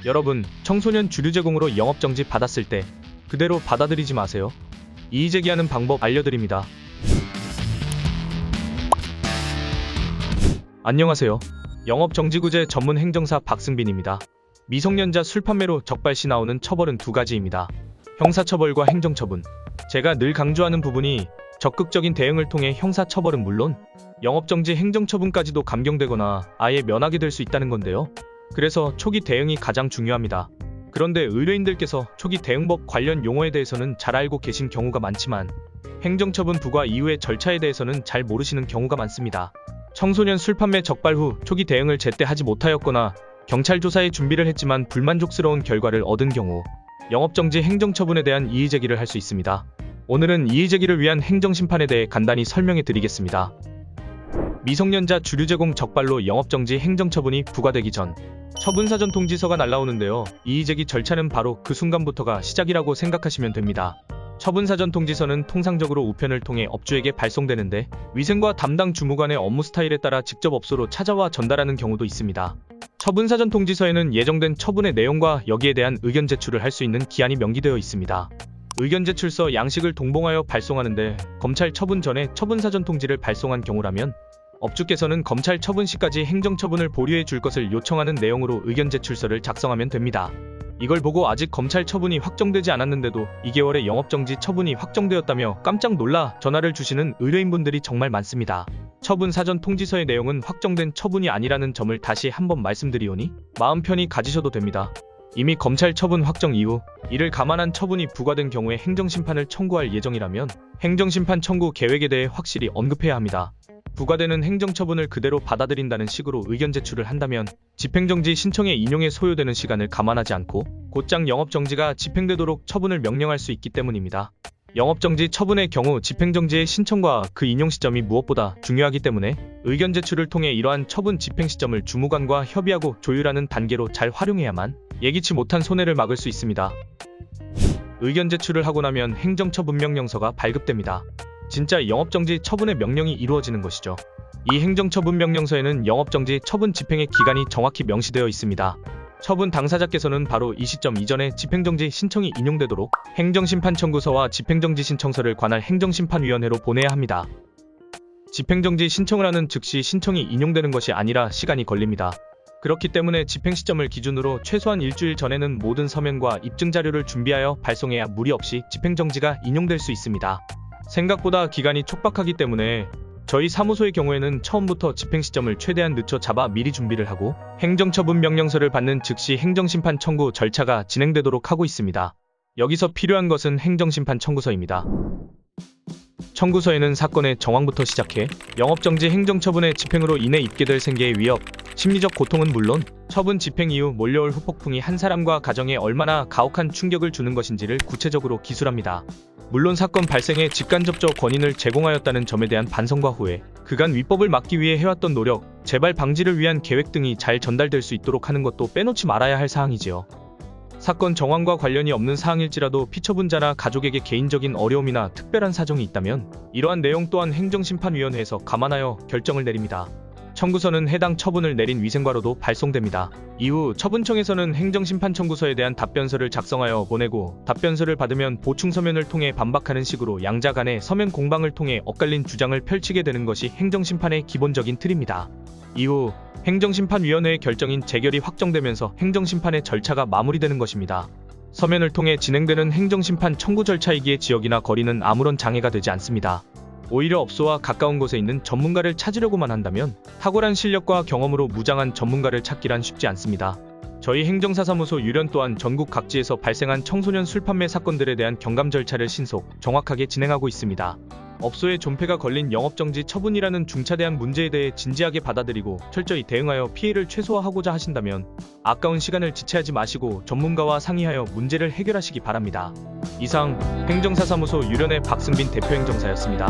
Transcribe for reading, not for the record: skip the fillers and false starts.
여러분, 청소년 주류 제공으로 영업정지 받았을 때 그대로 받아들이지 마세요. 이의제기하는 방법 알려드립니다. 안녕하세요. 영업정지구제 전문 행정사 박승빈입니다. 미성년자 술 판매로 적발시 나오는 처벌은 두 가지입니다. 형사처벌과 행정처분. 제가 늘 강조하는 부분이 적극적인 대응을 통해 형사처벌은 물론 영업정지 행정처분까지도 감경되거나 아예 면하게 될 수 있다는 건데요. 그래서 초기 대응이 가장 중요합니다. 그런데 의뢰인들께서 초기 대응법 관련 용어에 대해서는 잘 알고 계신 경우가 많지만 행정처분 부과 이후의 절차에 대해서는 잘 모르시는 경우가 많습니다. 청소년 술 판매 적발 후 초기 대응을 제때 하지 못하였거나 경찰 조사에 준비를 했지만 불만족스러운 결과를 얻은 경우 영업정지 행정처분에 대한 이의제기를 할 수 있습니다. 오늘은 이의제기를 위한 행정심판에 대해 간단히 설명해 드리겠습니다. 미성년자 주류 제공 적발로 영업정지 행정처분이 부과되기 전 처분사전 통지서가 날라오는데요. 이의제기 절차는 바로 그 순간부터가 시작이라고 생각하시면 됩니다. 처분사전 통지서는 통상적으로 우편을 통해 업주에게 발송되는데 위생과 담당 주무관의 업무 스타일에 따라 직접 업소로 찾아와 전달하는 경우도 있습니다. 처분사전 통지서에는 예정된 처분의 내용과 여기에 대한 의견 제출을 할 수 있는 기한이 명기되어 있습니다. 의견 제출서 양식을 동봉하여 발송하는데 검찰 처분 전에 처분사전 통지를 발송한 경우라면 업주께서는 검찰 처분 시까지 행정처분을 보류해 줄 것을 요청하는 내용으로 의견 제출서를 작성하면 됩니다. 이걸 보고 아직 검찰 처분이 확정되지 않았는데도 2개월의 영업정지 처분이 확정되었다며 깜짝 놀라 전화를 주시는 의뢰인분들이 정말 많습니다. 처분 사전 통지서의 내용은 확정된 처분이 아니라는 점을 다시 한번 말씀드리오니 마음 편히 가지셔도 됩니다. 이미 검찰 처분 확정 이후 이를 감안한 처분이 부과된 경우에 행정심판을 청구할 예정이라면 행정심판 청구 계획에 대해 확실히 언급해야 합니다. 부과되는 행정처분을 그대로 받아들인다는 식으로 의견 제출을 한다면 집행정지 신청의 인용에 소요되는 시간을 감안하지 않고 곧장 영업정지가 집행되도록 처분을 명령할 수 있기 때문입니다. 영업정지 처분의 경우 집행정지의 신청과 그 인용 시점이 무엇보다 중요하기 때문에 의견 제출을 통해 이러한 처분 집행 시점을 주무관과 협의하고 조율하는 단계로 잘 활용해야만 예기치 못한 손해를 막을 수 있습니다. 의견 제출을 하고 나면 행정처분명령서가 발급됩니다. 진짜 영업정지 처분의 명령이 이루어지는 것이죠. 이 행정처분명령서에는 영업정지 처분 집행의 기간이 정확히 명시되어 있습니다. 처분 당사자께서는 바로 이 시점 이전에 집행정지 신청이 인용되도록 행정심판 청구서와 집행정지 신청서를 관할 행정심판위원회로 보내야 합니다. 집행정지 신청을 하는 즉시 신청이 인용되는 것이 아니라 시간이 걸립니다. 그렇기 때문에 집행 시점을 기준으로 최소한 일주일 전에는 모든 서면과 입증자료를 준비하여 발송해야 무리 없이 집행정지가 인용될 수 있습니다. 생각보다 기간이 촉박하기 때문에 저희 사무소의 경우에는 처음부터 집행 시점을 최대한 늦춰 잡아 미리 준비를 하고 행정처분 명령서를 받는 즉시 행정심판 청구 절차가 진행되도록 하고 있습니다. 여기서 필요한 것은 행정심판 청구서입니다. 청구서에는 사건의 정황부터 시작해 영업정지 행정처분의 집행으로 인해 입게 될 생계의 위협, 심리적 고통은 물론 처분 집행 이후 몰려올 후폭풍이 한 사람과 가정에 얼마나 가혹한 충격을 주는 것인지를 구체적으로 기술합니다. 물론 사건 발생에 직간접적 권인을 제공하였다는 점에 대한 반성과 후회, 그간 위법을 막기 위해 해왔던 노력, 재발 방지를 위한 계획 등이 잘 전달될 수 있도록 하는 것도 빼놓지 말아야 할 사항이지요. 사건 정황과 관련이 없는 사항일지라도 피처분자나 가족에게 개인적인 어려움이나 특별한 사정이 있다면 이러한 내용 또한 행정심판위원회에서 감안하여 결정을 내립니다. 청구서는 해당 처분을 내린 위생과로도 발송됩니다. 이후 처분청에서는 행정심판 청구서에 대한 답변서를 작성하여 보내고 답변서를 받으면 보충서면을 통해 반박하는 식으로 양자 간의 서면 공방을 통해 엇갈린 주장을 펼치게 되는 것이 행정심판의 기본적인 틀입니다. 이후 행정심판위원회의 결정인 재결이 확정되면서 행정심판의 절차가 마무리되는 것입니다. 서면을 통해 진행되는 행정심판 청구 절차이기에 지역이나 거리는 아무런 장애가 되지 않습니다. 오히려 업소와 가까운 곳에 있는 전문가를 찾으려고만 한다면 탁월한 실력과 경험으로 무장한 전문가를 찾기란 쉽지 않습니다. 저희 행정사사무소 유련 또한 전국 각지에서 발생한 청소년 술 판매 사건들에 대한 경감 절차를 신속, 정확하게 진행하고 있습니다. 업소의 존폐가 걸린 영업정지 처분이라는 중차대한 문제에 대해 진지하게 받아들이고 철저히 대응하여 피해를 최소화하고자 하신다면 아까운 시간을 지체하지 마시고 전문가와 상의하여 문제를 해결하시기 바랍니다. 이상 행정사사무소 유련의 박승빈 대표행정사였습니다.